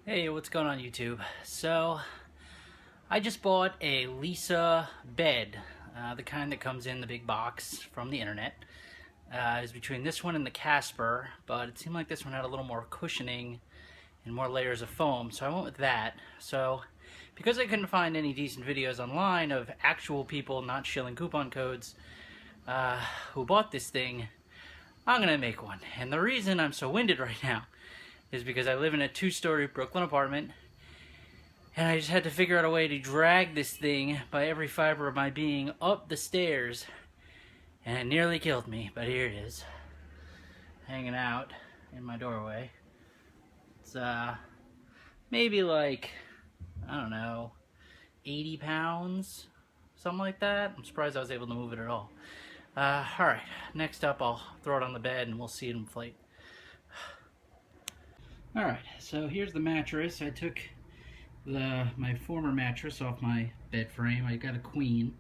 Hey, what's going on YouTube? So, I just bought a Leesa bed, the kind that comes in the big box from the internet. It was between this one and the Casper, but it seemed like this one had a little more cushioning and more layers of foam, so I went with that. So, because I couldn't find any decent videos online of actual people not shilling coupon codes who bought this thing, I'm gonna make one. And the reason I'm so winded right now is because I live in a 2-story Brooklyn apartment, and I just had to figure out a way to drag this thing by every fiber of my being up the stairs, and it nearly killed me, but here it is, hanging out in my doorway. It's maybe like, I don't know, 80 pounds, something like that. I'm surprised I was able to move it at all. Alright, next up I'll throw it on the bed and we'll see it inflate. Alright, so here's the mattress. I took my former mattress off my bed frame. I got a queen,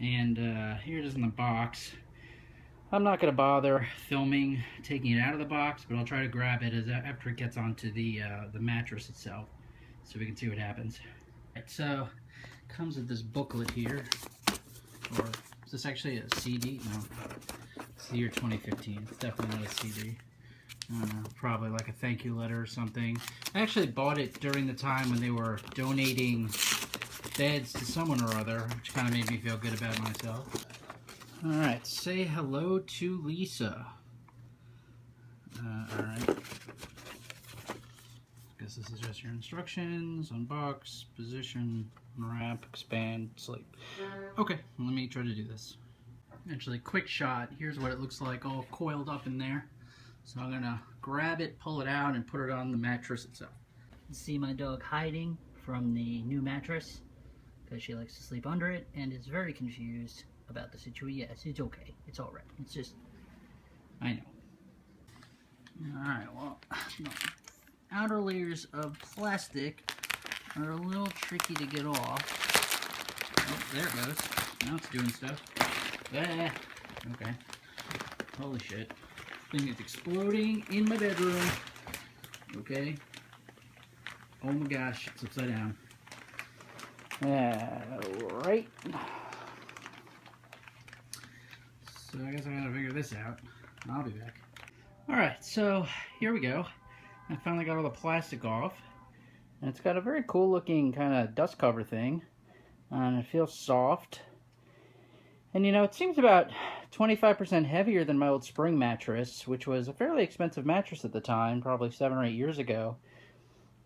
and here it is in the box. I'm not going to bother filming taking it out of the box, but I'll try to grab it after it gets onto the mattress itself, so we can see what happens. Alright, so it comes with this booklet here, or is this actually a CD? No, it's the year 2015. It's definitely not a CD. I don't know, probably like a thank you letter or something. I actually bought it during the time when they were donating beds to someone or other, which kind of made me feel good about myself. Alright, say hello to Leesa. Alright. Guess this is just your instructions. Unbox, position, unwrap, expand, sleep. Okay, let me try to do this. Actually, quick shot. Here's what it looks like all coiled up in there. So I'm gonna grab it, pull it out, and put it on the mattress itself. See my dog hiding from the new mattress because she likes to sleep under it and is very confused about the situation. Yes, it's okay. It's all right. It's just, I know. All right. Well, the outer layers of plastic are a little tricky to get off. Oh, there it goes. Now it's doing stuff. Ah, okay. Holy shit. Thing is exploding in my bedroom. Okay. Oh my gosh, it's upside down. Right. So I guess I gotta figure this out. I'll be back. Alright, so here we go. I finally got all the plastic off. And it's got a very cool looking kind of dust cover thing. And it feels soft. And you know, it seems about 25% heavier than my old spring mattress, which was a fairly expensive mattress at the time, probably 7 or 8 years ago.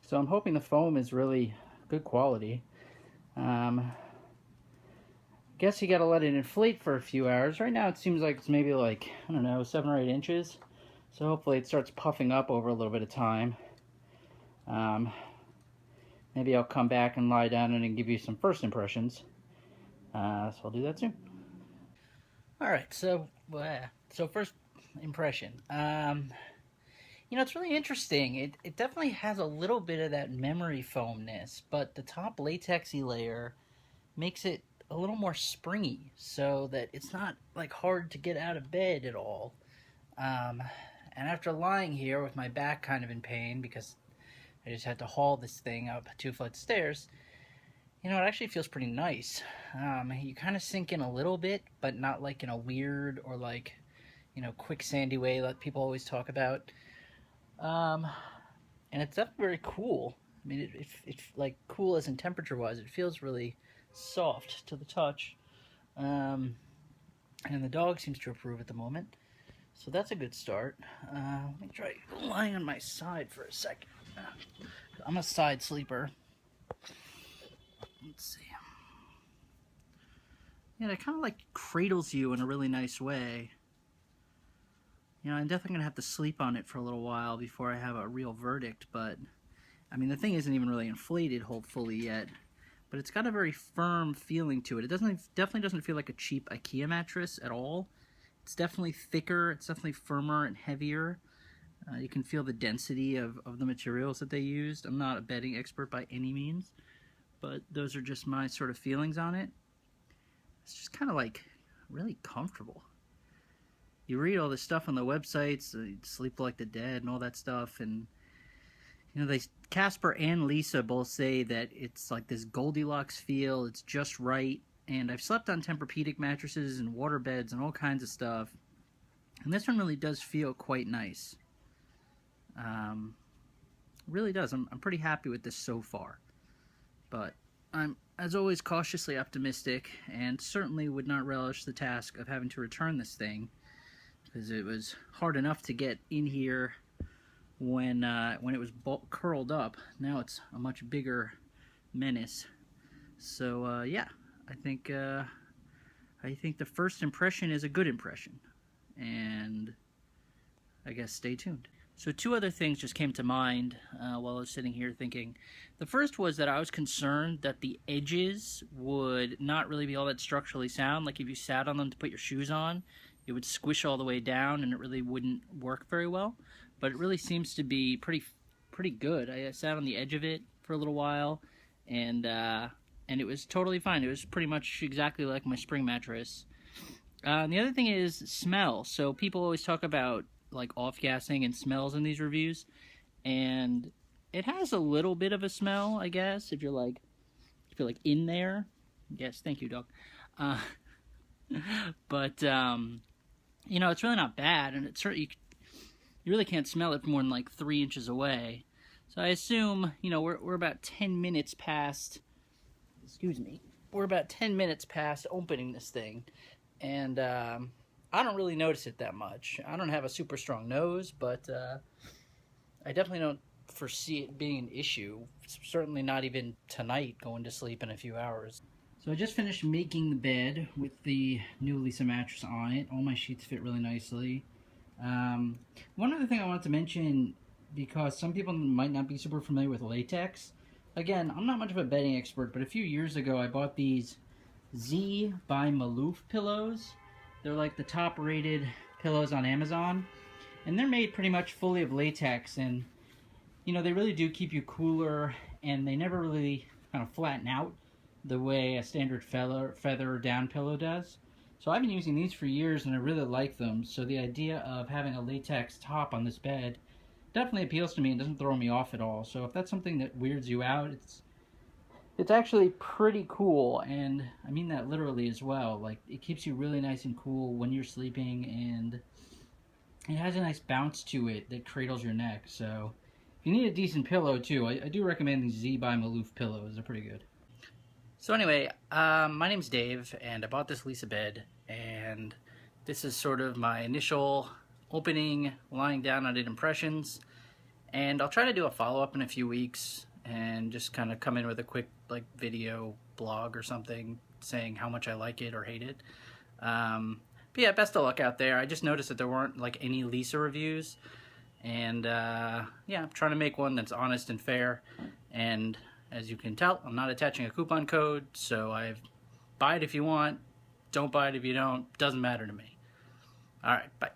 So I'm hoping the foam is really good quality. Guess you gotta let it inflate for a few hours. Right now it seems like it's maybe like, I don't know, 7 or 8 inches. So hopefully it starts puffing up over a little bit of time. Maybe I'll come back and lie down and give you some first impressions. So I'll do that soon. Alright, so first impression. You know, it's really interesting. It definitely has a little bit of that memory foamness, but the top latexy layer makes it a little more springy, so that it's not like hard to get out of bed at all. And after lying here with my back kind of in pain because I just had to haul this thing up 2 flights of stairs, you know, it actually feels pretty nice. You kind of sink in a little bit, but not like in a weird or like, you know, quicksandy way that people always talk about. And it's definitely very cool. I mean, it's like cool as in temperature-wise. It feels really soft to the touch. And the dog seems to approve at the moment. So that's a good start. Let me try lying on my side for a second. I'm a side sleeper. Let's see. Yeah, it kind of like cradles you in a really nice way. You know, I'm definitely going to have to sleep on it for a little while before I have a real verdict, but I mean, the thing isn't even really inflated fully yet, but it's got a very firm feeling to it. It definitely doesn't feel like a cheap IKEA mattress at all. It's definitely thicker, it's definitely firmer and heavier. You can feel the density of the materials that they used. I'm not a bedding expert by any means, but those are just my sort of feelings on it. It's just kind of like really comfortable. You read all this stuff on the websites, Sleep Like the Dead and all that stuff, and You know, Casper and Leesa both say that it's like this Goldilocks feel. It's just right. And I've slept on Tempur-Pedic mattresses and water beds and all kinds of stuff. And this one really does feel quite nice. Really does. I'm pretty happy with this so far. But I'm, as always, cautiously optimistic and certainly would not relish the task of having to return this thing, because it was hard enough to get in here when it was curled up. Now it's a much bigger menace. So yeah, I think the first impression is a good impression, and I guess stay tuned. So two other things just came to mind while I was sitting here thinking. The first was that I was concerned that the edges would not really be all that structurally sound. Like if you sat on them to put your shoes on, it would squish all the way down and it really wouldn't work very well. But it really seems to be pretty good. I sat on the edge of it for a little while, and it was totally fine. It was pretty much exactly like my spring mattress. And the other thing is smell. So people always talk about like off-gassing and smells in these reviews, and it has a little bit of a smell, I guess, if you're like in there. Yes, thank you, dog. But you know, it's really not bad, and it's certainly you really can't smell it from more than like 3 inches away. So I assume, you know, we're about 10 minutes past. Excuse me. We're about 10 minutes past opening this thing, and I don't really notice it that much. I don't have a super strong nose, but I definitely don't foresee it being an issue. It's certainly not even tonight, going to sleep in a few hours. So I just finished making the bed with the new Leesa mattress on it. All my sheets fit really nicely. One other thing I wanted to mention, because some people might not be super familiar with latex. Again, I'm not much of a bedding expert, but a few years ago I bought these Z by Maloof pillows. They're like the top rated pillows on Amazon, and they're made pretty much fully of latex, and you know, they really do keep you cooler, and they never really kind of flatten out the way a standard feather down pillow does. So I've been using these for years and I really like them, so the idea of having a latex top on this bed definitely appeals to me and doesn't throw me off at all. So if that's something that weirds you out, it's actually pretty cool, and I mean that literally as well. Like, it keeps you really nice and cool when you're sleeping, and it has a nice bounce to it that cradles your neck. So if you need a decent pillow too, I do recommend these Z by Maloof pillows. They're pretty good. So anyway, my name's Dave, and I bought this Leesa bed, and this is sort of my initial opening, lying down on it impressions, and I'll try to do a follow-up in a few weeks and just kind of come in with a quick like video blog or something saying how much I like it or hate it. But yeah, best of luck out there. I just noticed that there weren't like any Leesa reviews, and yeah, I'm trying to make one that's honest and fair. And as you can tell, I'm not attaching a coupon code, so buy it if you want, don't buy it if you don't, doesn't matter to me. Alright, bye.